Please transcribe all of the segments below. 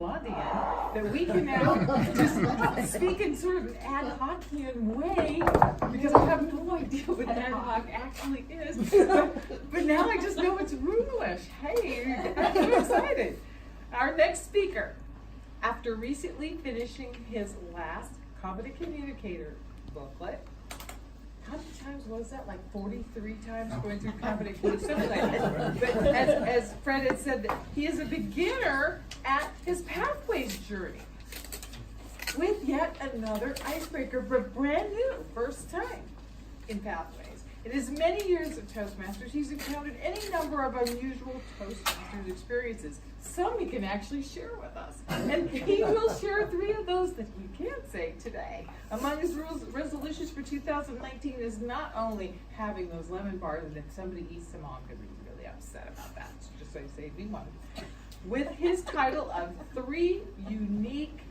that we can now just speak in sort of an ad hocian way, because I have no idea what ad hoc actually is. But now I just know it's English. Hey, I'm so excited. Our next speaker, after recently finishing his last Competent Communicator booklet, how many times was that? Like 43 times going through Competent Communicator, something like that. But as Fred had said, that he is a beginner at his Pathways journey with yet another icebreaker, but brand new, first time in Pathways. In his many years of Toastmasters, he's encountered any number of unusual Toastmasters experiences. Some he can actually share with us. And he will share 3 of those that he can't say today. Among his resolutions for 2019 is not only having those lemon bars, and if somebody eats them all, I'm going to be really upset about that. So just so you say, me one. With his title of 3 unique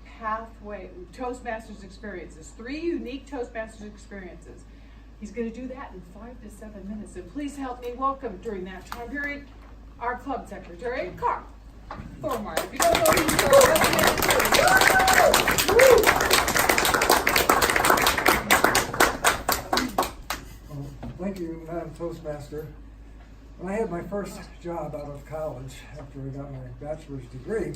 pathway Toastmasters experiences. 3 unique Toastmasters experiences. He's going to do that in 5 to 7 minutes. And please help me welcome during that time period our club secretary, Carl Thormar. If you don't know who you are, thank you, Madam Toastmaster. When I had my first job out of college after I got my bachelor's degree,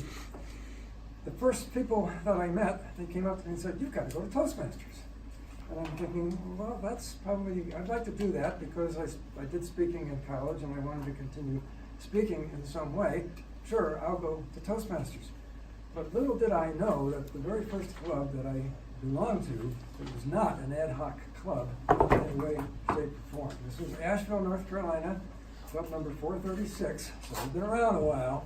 the first people that I met, they came up to me and said, "You've got to go to Toastmasters." And I'm thinking, well, that's probably, I'd like to do that because I did speaking in college and I wanted to continue speaking in some way. Sure, I'll go to Toastmasters. But little did I know that the very first club that I belonged to, it was not an ad hoc club in any way, shape, or form. This was Asheville, North Carolina, club number 436. So I've been around a while.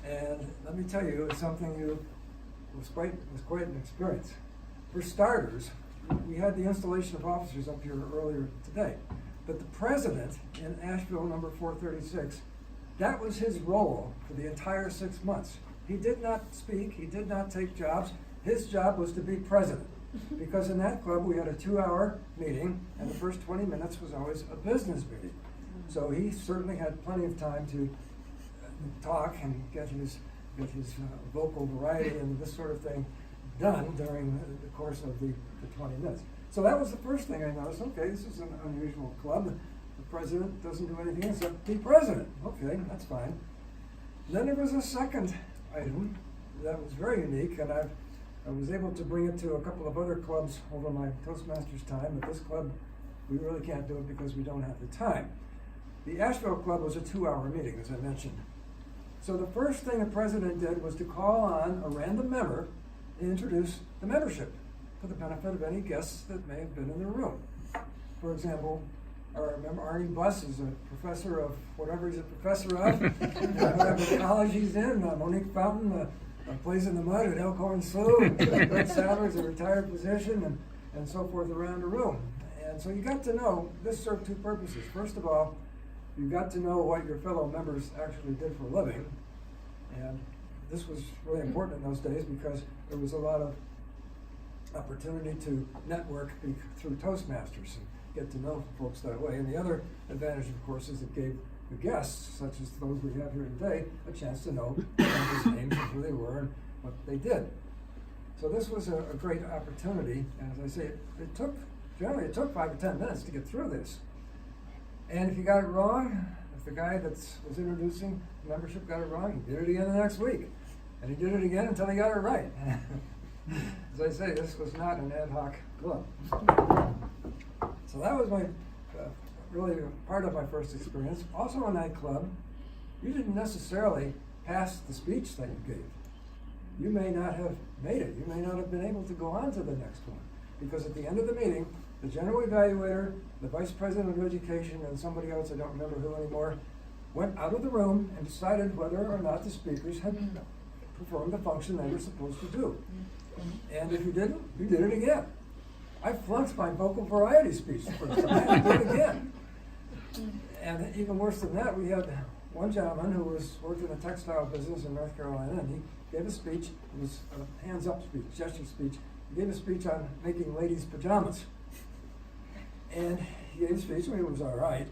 And let me tell you, it's something was quite an experience. For starters, we had the installation of officers up here earlier today. But the president in Asheville number 436, that was his role for the entire 6 months. He did not speak, he did not take jobs. His job was to be president. Because in that club we had a 2-hour meeting, and the first 20 minutes was always a business meeting. So he certainly had plenty of time to talk and get his vocal variety and this sort of thing done during the course of the 20 minutes. So that was the first thing I noticed. Okay, this is an unusual club. The president doesn't do anything except be president. Okay, that's fine. Then there was a second item that was very unique, and I was able to bring it to a couple of other clubs over my Toastmasters time, but this club, we really can't do it because we don't have the time. The Asheville Club was a 2-hour meeting, as I mentioned. So the first thing the president did was to call on a random member and introduce the membership for the benefit of any guests that may have been in the room. For example, I remember Arnie Buss is a professor of whatever he's a professor of, whatever college he's in. Monique Fountain plays in the mud at Elkhorn Slough. Brett Sadler is a retired physician, and so forth around the room. And so you got to know, this served 2 purposes. First of all, you got to know what your fellow members actually did for a living. And this was really important in those days because there was a lot of opportunity to network through Toastmasters and get to know folks that way. And the other advantage, of course, is it gave the guests, such as those we have here today, a chance to know people's names and who they were and what they did. So this was a great opportunity. And as I say, generally it took 5 or 10 minutes to get through this. And if you got it wrong, if the guy that was introducing the membership got it wrong, he did it again the next week. And he did it again until he got it right. As I say, this was not an ad hoc club. So that was my really part of my first experience. Also in that club, you didn't necessarily pass the speech that you gave. You may not have made it. You may not have been able to go on to the next one. Because at the end of the meeting, the general evaluator, the vice president of education, and somebody else, I don't remember who anymore, went out of the room and decided whether or not the speakers had performed the function they were supposed to do. And if you didn't, you did it again. I flunked my vocal variety speech the first time. I had to do it again. And even worse than that, we had one gentleman who worked in the textile business in North Carolina, and he gave a speech. It was a hands-up speech, gesture speech. He gave a speech on making ladies' pajamas. And he gave a speech, and it was all right.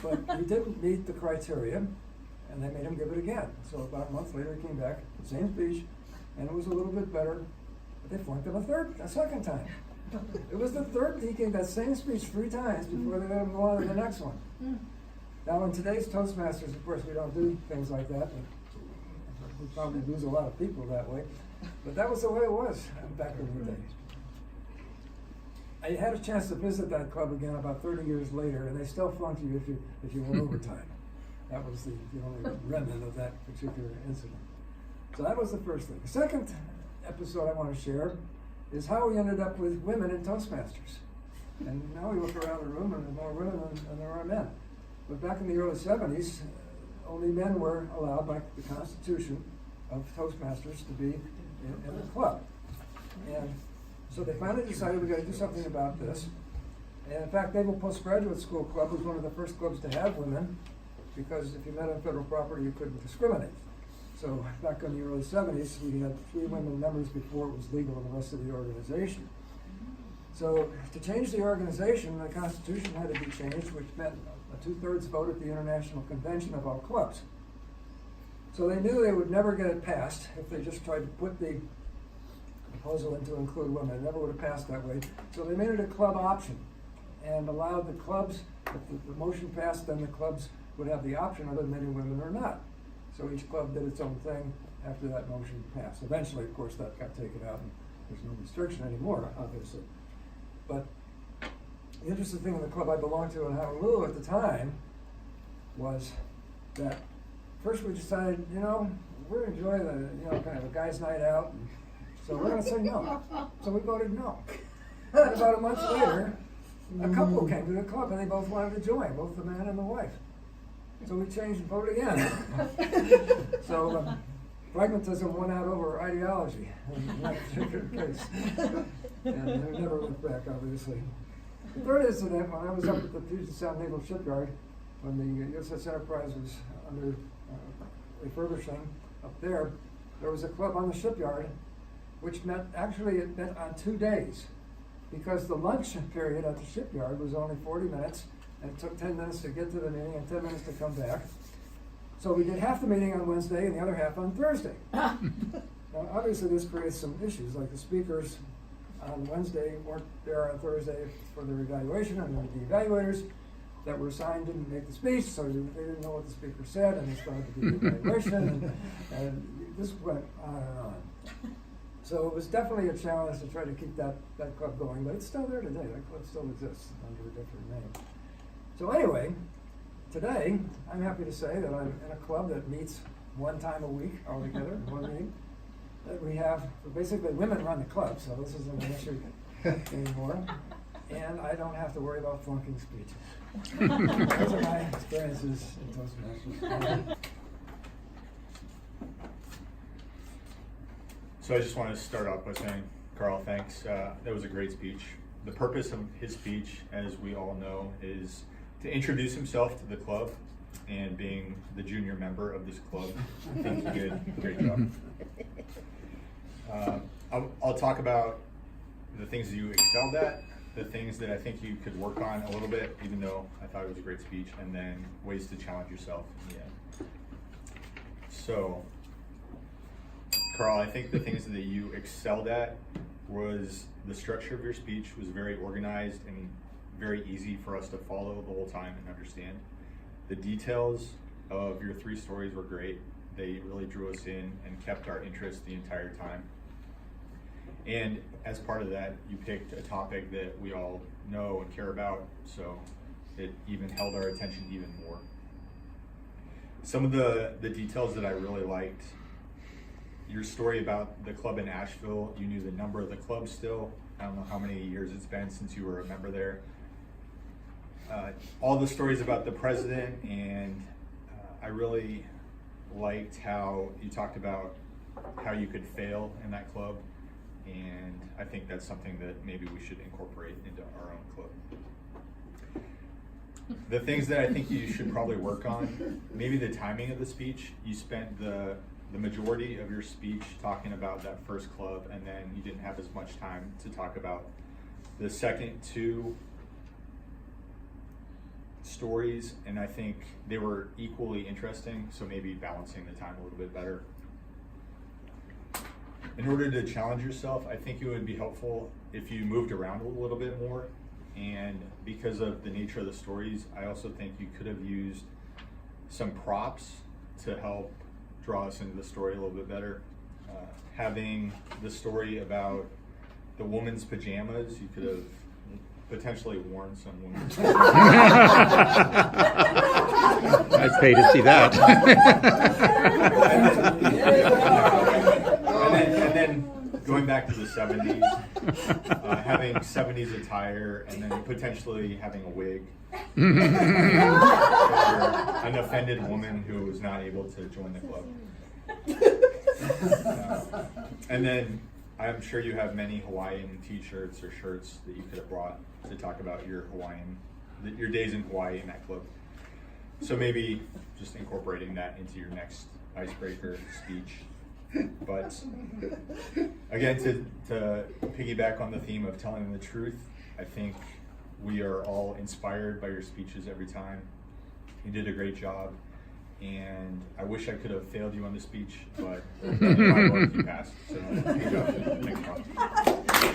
But he didn't meet the criteria. and they made him give it again. So about a month later, he came back, same speech, and it was a little bit better, but they flunked him a second time. It was the third, he gave that same speech 3 times before they let him go on to the next one. Now in today's Toastmasters, of course, we don't do things like that, but we probably lose a lot of people that way. But that was the way it was back in the day. I had a chance to visit that club again about 30 years later, and they still flunked you if you went overtime. That was the only remnant of that particular incident. So that was the first thing. The second episode I want to share is how we ended up with women in Toastmasters. And now we look around the room and there are more women than there are men. But back in the early 70s, only men were allowed by the Constitution of Toastmasters to be in the club. And so they finally decided we got to do something about this. And in fact, Naval Postgraduate School Club was one of the first clubs to have women, because if you met on federal property, you couldn't discriminate. So back in the early 70s, we had 3 women members before it was legal in the rest of the organization. So to change the organization, the Constitution had to be changed, which meant a 2/3 vote at the International Convention of all clubs. So they knew they would never get it passed if they just tried to put the proposal in to include women. It never would have passed that way. So they made it a club option and allowed the clubs, if the motion passed, then the clubs would have the option of admitting women or not. So each club did its own thing after that motion passed. Eventually, of course, that got taken out and there's no restriction anymore, obviously. But the interesting thing in the club I belonged to in Honolulu at the time was that first we decided, we're enjoying the, kind of a guy's night out, and so we're going to say no. So we voted no. And about a month later, a couple came to the club and they both wanted to join, both the man and the wife. So we changed and voted again. So pragmatism won out over ideology in that particular case. And we never went back, obviously. The third incident, when I was up at the Puget Sound Naval Shipyard, when the USS Enterprise was under refurbishing up there was a club on the shipyard, which meant, actually it met on 2 days, because the lunch period at the shipyard was only 40 minutes, and it took 10 minutes to get to the meeting and 10 minutes to come back. So we did half the meeting on Wednesday and the other half on Thursday. Now, obviously this creates some issues, like the speakers on Wednesday weren't there on Thursday for their evaluation, and the evaluators that were assigned didn't make the speech, so they didn't know what the speaker said, and they started to do the evaluation, and this went on and on. So it was definitely a challenge to try to keep that club going, but it's still there today. That club still exists under a different name. So anyway, today, I'm happy to say that I'm in a club that meets 1 time a week altogether, one meeting. That we have, basically women run the club, so this isn't an issue anymore. And I don't have to worry about flunking speeches. Those are my experiences in Toastmasters. So I just want to start off by saying, Carl, thanks. That was a great speech. The purpose of his speech, as we all know, is to introduce himself to the club, and being the junior member of this club, I think he did a great job. I'll talk about the things that you excelled at, the things that I think you could work on a little bit, even though I thought it was a great speech, and then ways to challenge yourself in the end. So, Carl, I think the things that you excelled at was the structure of your speech was very organized and very easy for us to follow the whole time and understand. The details of your 3 stories were great. They really drew us in and kept our interest the entire time. And as part of that, you picked a topic that we all know and care about, so it even held our attention even more. Some of the details that I really liked, your story about the club in Asheville, you knew the number of the club still. I don't know how many years it's been since you were a member there. All the stories about the president, and I really liked how you talked about how you could fail in that club, and I think that's something that maybe we should incorporate into our own club. The things that I think you should probably work on, maybe the timing of the speech. You spent the majority of your speech talking about that first club, and then you didn't have as much time to talk about the second 2 stories, and I think they were equally interesting, so maybe balancing the time a little bit better. In order to challenge yourself, I think it would be helpful if you moved around a little bit more, and because of the nature of the stories, I also think you could have used some props to help draw us into the story a little bit better. Having the story about the woman's pajamas, you could have potentially worn some women's I'd pay to see that. and then going back to the 70s, having 70s attire, and then potentially having a wig. An offended woman who was not able to join the club. And then I'm sure you have many Hawaiian t-shirts or shirts that you could have brought to talk about your days in Hawaii in that club. So maybe just incorporating that into your next icebreaker speech. But again, to piggyback on the theme of telling the truth, I think we are all inspired by your speeches every time. You did a great job, and I wish I could have failed you on the speech, but in my book, you passed. So good job. Thanks, Bob.